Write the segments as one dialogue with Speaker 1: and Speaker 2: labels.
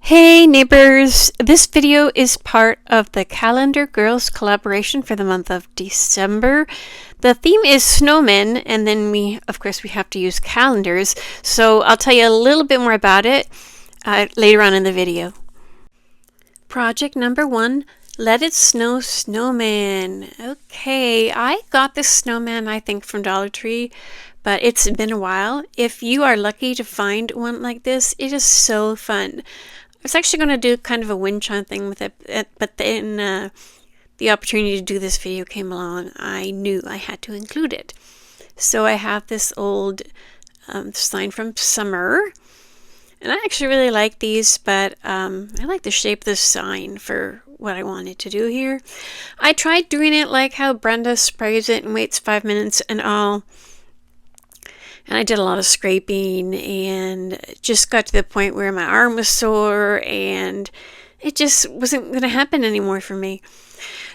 Speaker 1: Hey neighbors! This video is part of the Calendar Girls collaboration for the month of December. The theme is snowmen, and then of course, we have to use calendars. So I'll tell you a little bit more about it later on in the video. Project number 1, Let It Snow Snowman. Okay, I got this snowman, I think, from Dollar Tree, but it's been a while. If you are lucky to find one like this, it is so fun. I was actually going to do kind of a wind chime thing with it, but then the opportunity to do this video came along. I knew I had to include it. So I have this old sign from summer, and I actually really like these, but I like the shape of the sign for what I wanted to do here. I tried doing it like how Brenda sprays it and waits 5 minutes and all. And I did a lot of scraping and just got to the point where my arm was sore and it just wasn't going to happen anymore for me.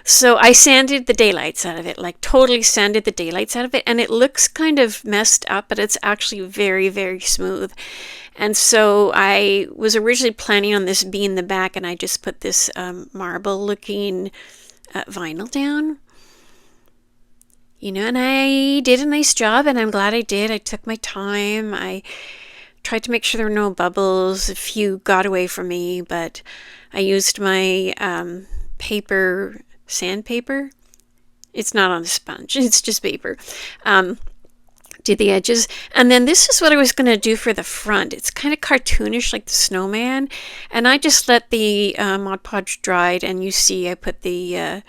Speaker 1: So I sanded the daylights out of it, like totally sanded the daylights out of it. And it looks kind of messed up, but it's actually very, very smooth. And so I was originally planning on this being the back, and I just put this marble looking vinyl down. You know, and I did a nice job, and I'm glad I did. I took my time. I tried to make sure there were no bubbles. A few got away from me, but I used my sandpaper. It's not on a sponge. It's just paper. Did the edges. And then this is what I was going to do for the front. It's kind of cartoonish like the snowman. And I just let the Mod Podge dried, and you see I put the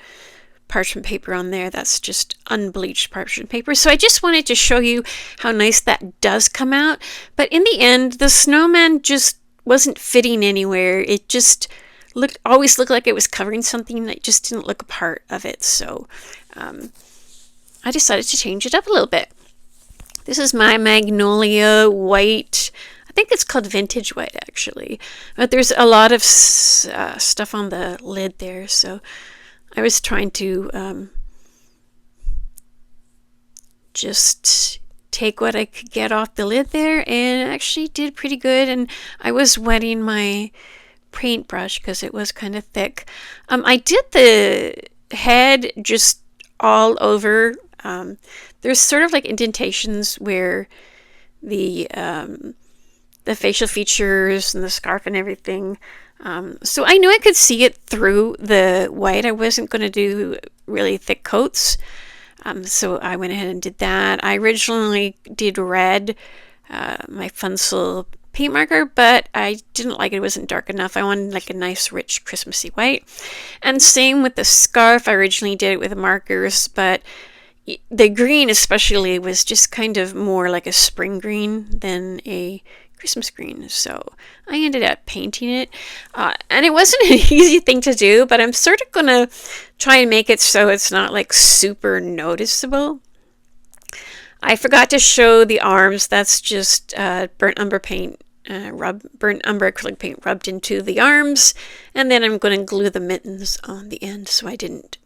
Speaker 1: parchment paper on there. That's just unbleached parchment paper. So I just wanted to show you how nice that does come out. But in the end, the snowman just wasn't fitting anywhere. It just always looked like it was covering something that just didn't look a part of it. So I decided to change it up a little bit. This is my magnolia white. I think it's called vintage white, actually. But there's a lot of stuff on the lid there, so I was trying to just take what I could get off the lid there, and it actually did pretty good. And I was wetting my paintbrush because it was kind of thick. I did the head just all over. There's sort of like indentations where the facial features and the scarf and everything. So I knew I could see it through the white. I wasn't going to do really thick coats. So I went ahead and did that. I originally did red, my Funsel paint marker, but I didn't like it. It wasn't dark enough. I wanted like a nice, rich, Christmassy white. And same with the scarf. I originally did it with markers, but the green especially was just kind of more like a spring green than a Christmas green, so I ended up painting it, and it wasn't an easy thing to do, but I'm sort of gonna try and make it so it's not like super noticeable. I forgot to show the arms. That's just burnt umber paint, burnt umber acrylic paint rubbed into the arms, and then I'm going to glue the mittens on the end so I didn't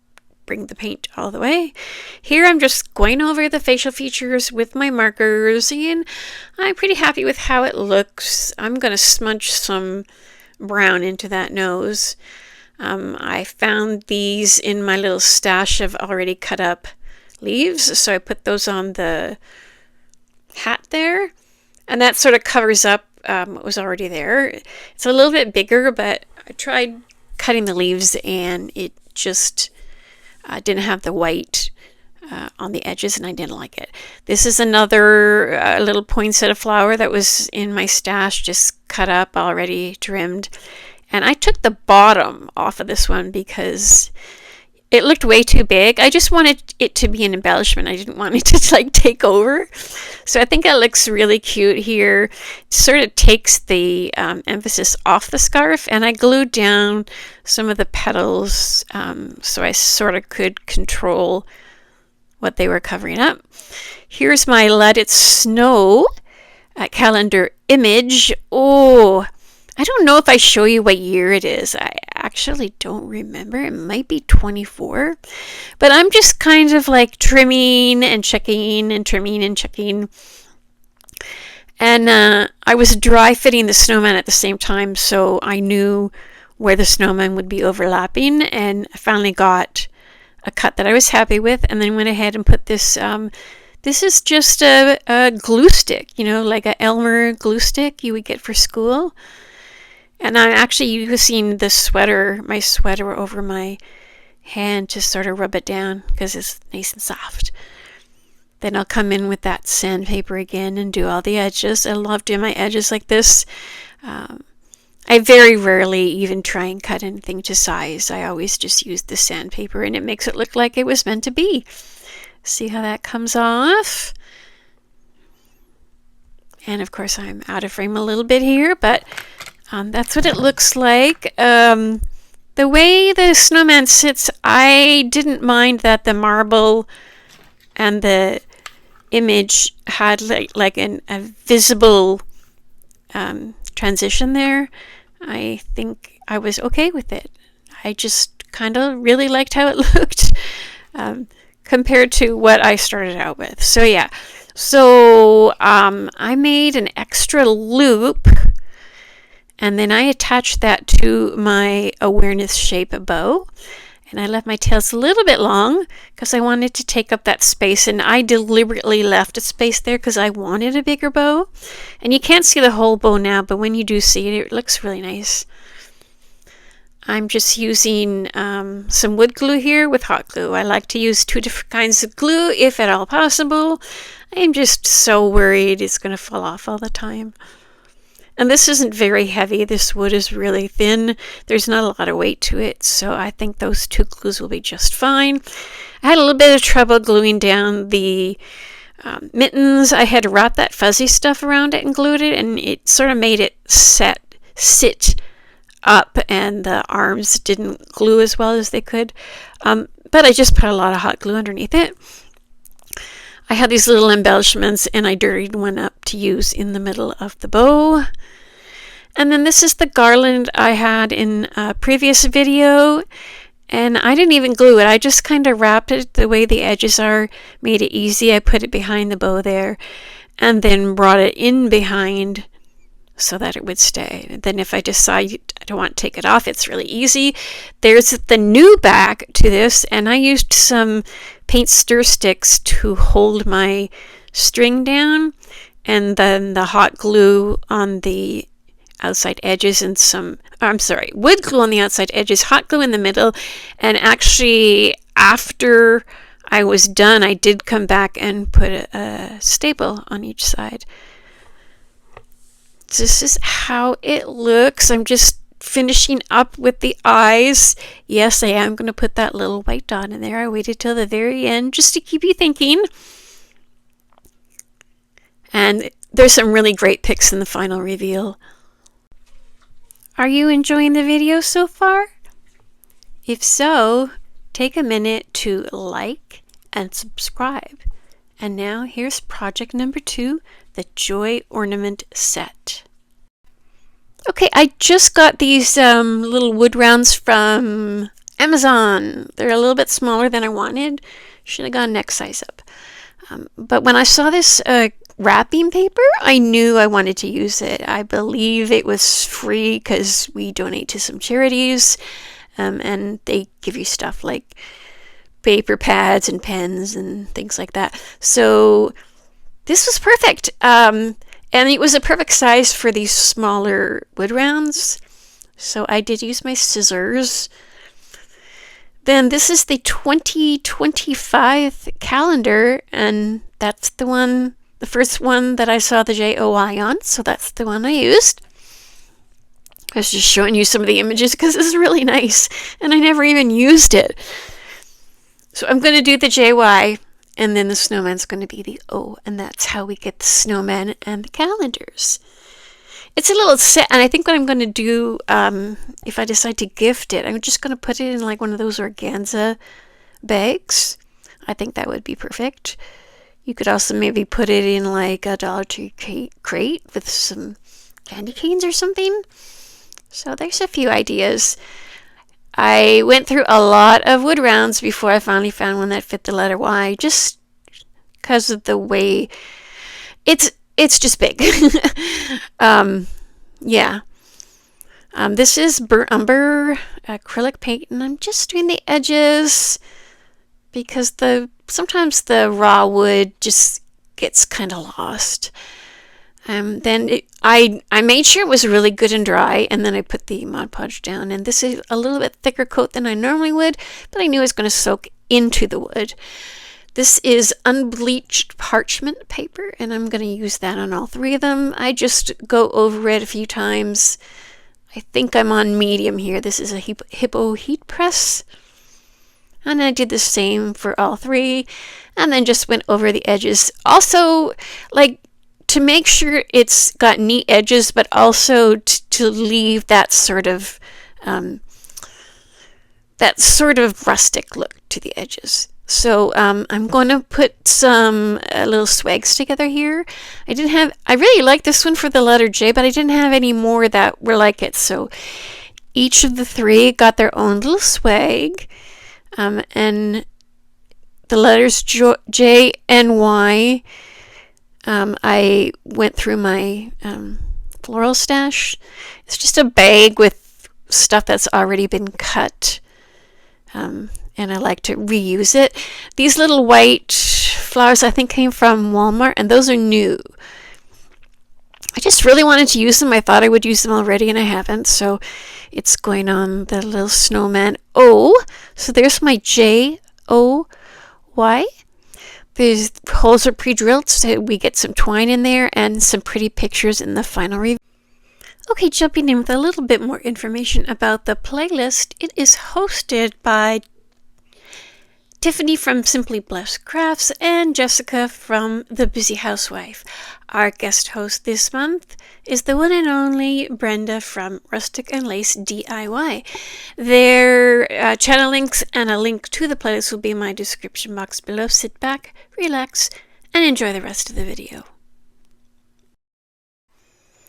Speaker 1: bring the paint all the way. Here I'm just going over the facial features with my markers, and I'm pretty happy with how it looks. I'm going to smudge some brown into that nose. I found these in my little stash of already cut up leaves, so I put those on the hat there, and that sort of covers up what was already there. It's a little bit bigger, but I tried cutting the leaves and it just didn't have the white on the edges, and I didn't like it. This is another little poinsettia flower that was in my stash, just cut up, already trimmed. And I took the bottom off of this one because it looked way too big. I just wanted it to be an embellishment. I didn't want it to like take over. So I think it looks really cute here. It sort of takes the emphasis off the scarf, and I glued down some of the petals so I sort of could control what they were covering up. Here's my Let It Snow calendar image. Oh, I don't know if I show you what year it is. I actually don't remember. It might be 24. But I'm just kind of like trimming and checking and trimming and checking. And I was dry fitting the snowman at the same time, so I knew where the snowman would be overlapping, and I finally got a cut that I was happy with, and then went ahead and put this. This is just a glue stick, you know, like a Elmer glue stick you would get for school. And I'm actually using the sweater, my sweater, over my hand to sort of rub it down because it's nice and soft. Then I'll come in with that sandpaper again and do all the edges. I love doing my edges like this. I very rarely even try and cut anything to size. I always just use the sandpaper, and it makes it look like it was meant to be. See how that comes off? And of course I'm out of frame a little bit here, but that's what it looks like. The way the snowman sits, I didn't mind that the marble and the image had like a visible transition there. I think I was okay with it. I just kind of really liked how it looked compared to what I started out with. So yeah, so I made an extra loop, and then I attached that to my awareness shape bow. And I left my tails a little bit long because I wanted to take up that space, and I deliberately left a space there because I wanted a bigger bow. And you can't see the whole bow now, but when you do see it, it looks really nice. I'm just using some wood glue here with hot glue. I like to use 2 different kinds of glue if at all possible. I am just so worried it's going to fall off all the time. And this isn't very heavy. This wood is really thin. There's not a lot of weight to it, so I think those 2 glues will be just fine. I had a little bit of trouble gluing down the mittens. I had wrapped that fuzzy stuff around it and glued it, and it sort of made it sit up, and the arms didn't glue as well as they could. But I just put a lot of hot glue underneath it. I had these little embellishments, and I dirtied one up to use in the middle of the bow. And then this is the garland I had in a previous video, and I didn't even glue it. I just kind of wrapped it the way the edges are, made it easy. I put it behind the bow there, and then brought it in behind so that it would stay. And then if I decide I don't want to take it off, it's really easy. There's the new back to this, and I used some paint stir sticks to hold my string down, and then the hot glue on the outside edges, and wood glue on the outside edges, hot glue in the middle. And actually, after I was done, I did come back and put a staple on each side. This is how it looks. I'm just finishing up with the eyes. Yes, I am going to put that little white dot in there. I waited till the very end just to keep you thinking. And there's some really great pics in the final reveal. Are you enjoying the video so far? If so, take a minute to like and subscribe. And now here's project number 2, the Joy Ornament Set. Okay, I just got these little wood rounds from Amazon. They're a little bit smaller than I wanted. Should have gone next size up. But when I saw this wrapping paper, I knew I wanted to use it. I believe it was free because we donate to some charities, and they give you stuff like paper pads and pens and things like that. So this was perfect. And it was a perfect size for these smaller wood rounds. So I did use my scissors. Then this is the 2025 calendar, and that's the first one that I saw the JOI on, so that's the one I used. I was just showing you some of the images because this is really nice, and I never even used it. So I'm going to do the JY, and then the snowman's going to be the O, and that's how we get the snowman and the calendars. It's a little set, and I think what I'm going to do, if I decide to gift it, I'm just going to put it in like one of those organza bags. I think that would be perfect. You could also maybe put it in like a Dollar Tree crate with some candy canes or something. So there's a few ideas. I went through a lot of wood rounds before I finally found one that fit the letter Y, just because of the way it's just big. Yeah. This is burnt umber acrylic paint, and I'm just doing the edges because sometimes the raw wood just gets kind of lost. I made sure it was really good and dry, and then I put the Mod Podge down. And this is a little bit thicker coat than I normally would, but I knew it was going to soak into the wood. This is unbleached parchment paper, and I'm going to use that on all three of them. I just go over it a few times. I think I'm on medium here. This is a Hippo heat press. And I did the same for all three, and then just went over the edges. Also, like, to make sure it's got neat edges, but also to leave that sort of rustic look to the edges. So I'm going to put some little swags together here. I really like this one for the letter J, but I didn't have any more that were like it. So each of the three got their own little swag. And the letters J and Y, I went through my floral stash. It's just a bag with stuff that's already been cut. And I like to reuse it. These little white flowers I think came from Walmart, and those are new. I just really wanted to use them. I thought I would use them already, and I haven't. So it's going on the little snowman O. So there's my J-O-Y. These holes are pre-drilled, so we get some twine in there and some pretty pictures in the final review. Okay, jumping in with a little bit more information about the playlist. It is hosted by Tiffany from Simply Blessed Crafts and Jessica from The Busy Housewife. Our guest host this month is the one and only Brenda from Rustic and Lace DIY. Their channel links and a link to the playlist will be in my description box below. Sit back, relax, and enjoy the rest of the video.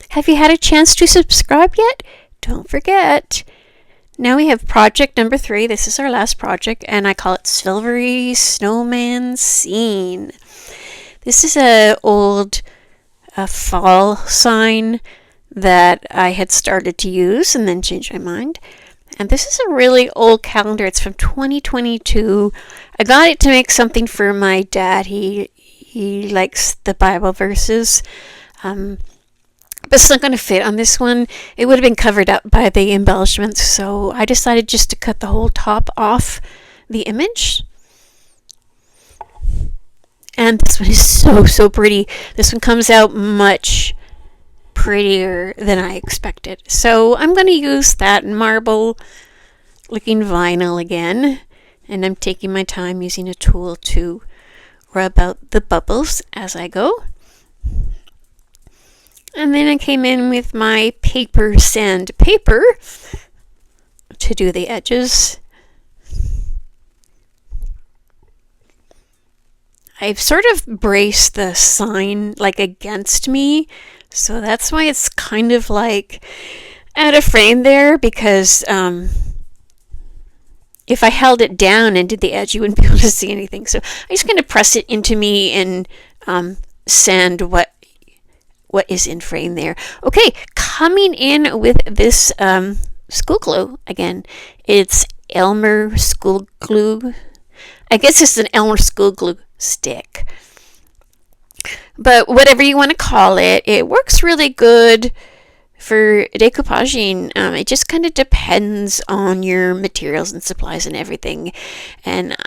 Speaker 1: Have you had a chance to subscribe yet? Don't forget. Now we have project number 3. This is our last project, and I call it Silvery Snowman Scene. This is an old fall sign that I had started to use and then changed my mind. And this is a really old calendar. It's from 2022. I got it to make something for my dad. He likes the Bible verses. But it's not going to fit on this one. It would have been covered up by the embellishments, so I decided just to cut the whole top off the image. And this one is so pretty. This one comes out much prettier than I expected. So I'm going to use that marble looking vinyl again. And I'm taking my time using a tool to rub out the bubbles as I go. And then I came in with my paper sandpaper to do the edges. I've sort of braced the sign like against me, so that's why it's kind of like out of frame there, because if I held it down and did the edge, you wouldn't be able to see anything. So I'm just going to press it into me and sand what is in frame there. Okay, coming in with this school glue again. It's Elmer school glue. I guess it's an Elmer school glue stick. But whatever you want to call it, it works really good for decoupaging. It just kind of depends on your materials and supplies and everything. And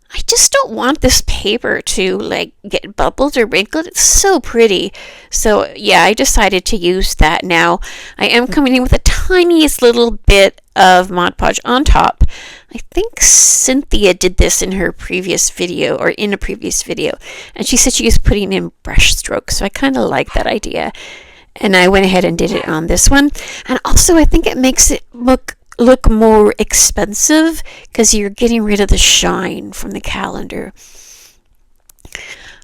Speaker 1: I just don't want this paper to like get bubbled or wrinkled. It's so pretty. So yeah, I decided to use that now. I am coming in with the tiniest little bit of Mod Podge on top. I think Cynthia did this in her previous video, or in a previous video, and she said she was putting in brush strokes. So I kind of like that idea. And I went ahead and did it on this one. And also I think it makes it look more expensive because you're getting rid of the shine from the calendar.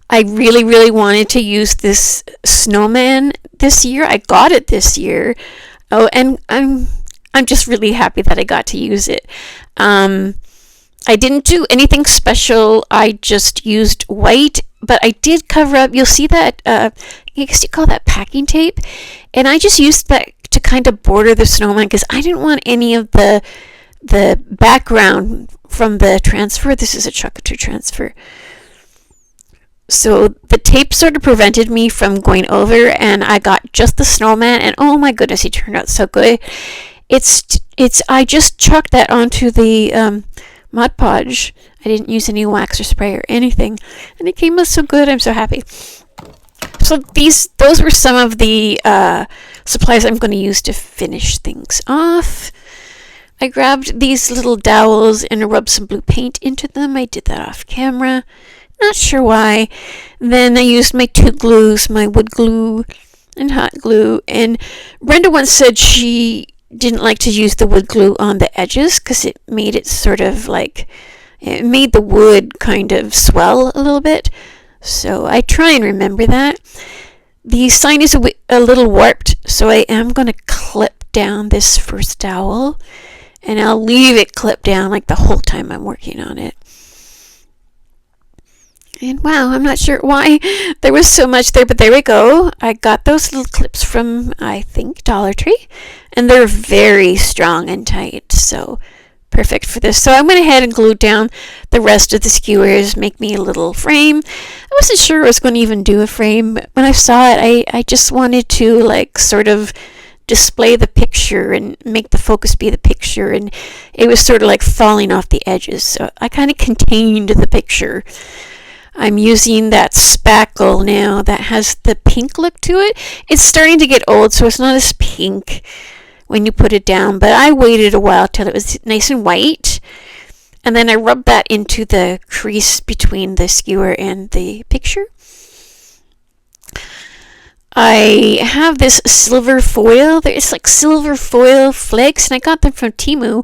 Speaker 1: I really wanted to use this snowman this year. I got it this year. Oh, and I'm just really happy that I got to use it. I didn't do anything special. I just used white but I did cover up. You'll see that, I guess you call that packing tape. And I just used that to kind of border the snowman because I didn't want any of the background from the transfer. This is a chocolate transfer. So the tape sort of prevented me from going over, and I got just the snowman, and oh my goodness, he turned out so good. I just chucked that onto the Mod Podge. I didn't use any wax or spray or anything, and it came out so good. I'm so happy. So those were some of the supplies I'm going to use to finish things off. I grabbed these little dowels and rubbed some blue paint into them. I did that off camera. Not sure why. Then I used my 2 glues, my wood glue and hot glue. And Brenda once said she didn't like to use the wood glue on the edges because it made it sort of like, it made the wood kind of swell a little bit. So I try and remember that. The sign is a little warped, so I am going to clip down this first dowel. And I'll leave it clipped down like the whole time I'm working on it. And wow, I'm not sure why there was so much there, but there we go. I got those little clips from, I think, Dollar Tree. And they're very strong and tight, so perfect for this. So I went ahead and glued down the rest of the skewers, make me a little frame. I wasn't sure I was going to even do a frame. When I saw it, I just wanted to like sort of display the picture and make the focus be the picture, and it was sort of like falling off the edges. So I kind of contained the picture. I'm using that spackle now that has the pink look to it. It's starting to get old, so it's not as pink when you put it down, but I waited a while till it was nice and white, and then I rubbed that into the crease between the skewer and the picture. I have this silver foil. It's like silver foil flakes, and I got them from Temu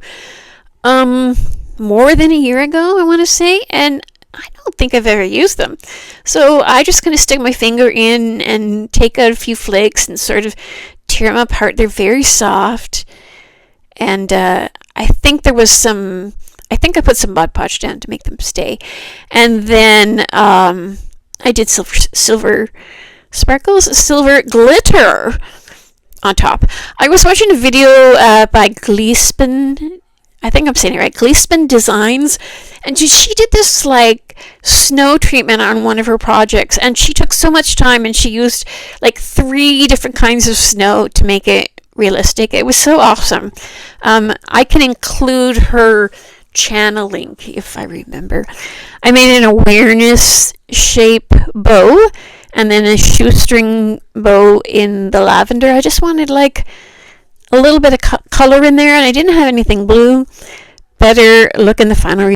Speaker 1: more than a year ago, I want to say, and I don't think I've ever used them. So I just kind of stick my finger in and take out a few flakes and sort of tear them apart. They're very soft, and I think I put some Mod Podge down to make them stay, and then I did silver sparkles, silver glitter on top. I was watching a video by Gleespin. I think I'm saying it right. Gleespin Designs, and she did this like snow treatment on one of her projects, and she took so much time, and she used like 3 different kinds of snow to make it realistic. It was so awesome. I can include her channel link if I remember. I made an awareness shape bow, and then a shoestring bow in the lavender. I just wanted like a little bit of color in there, and I didn't have anything blue. Better look in the final.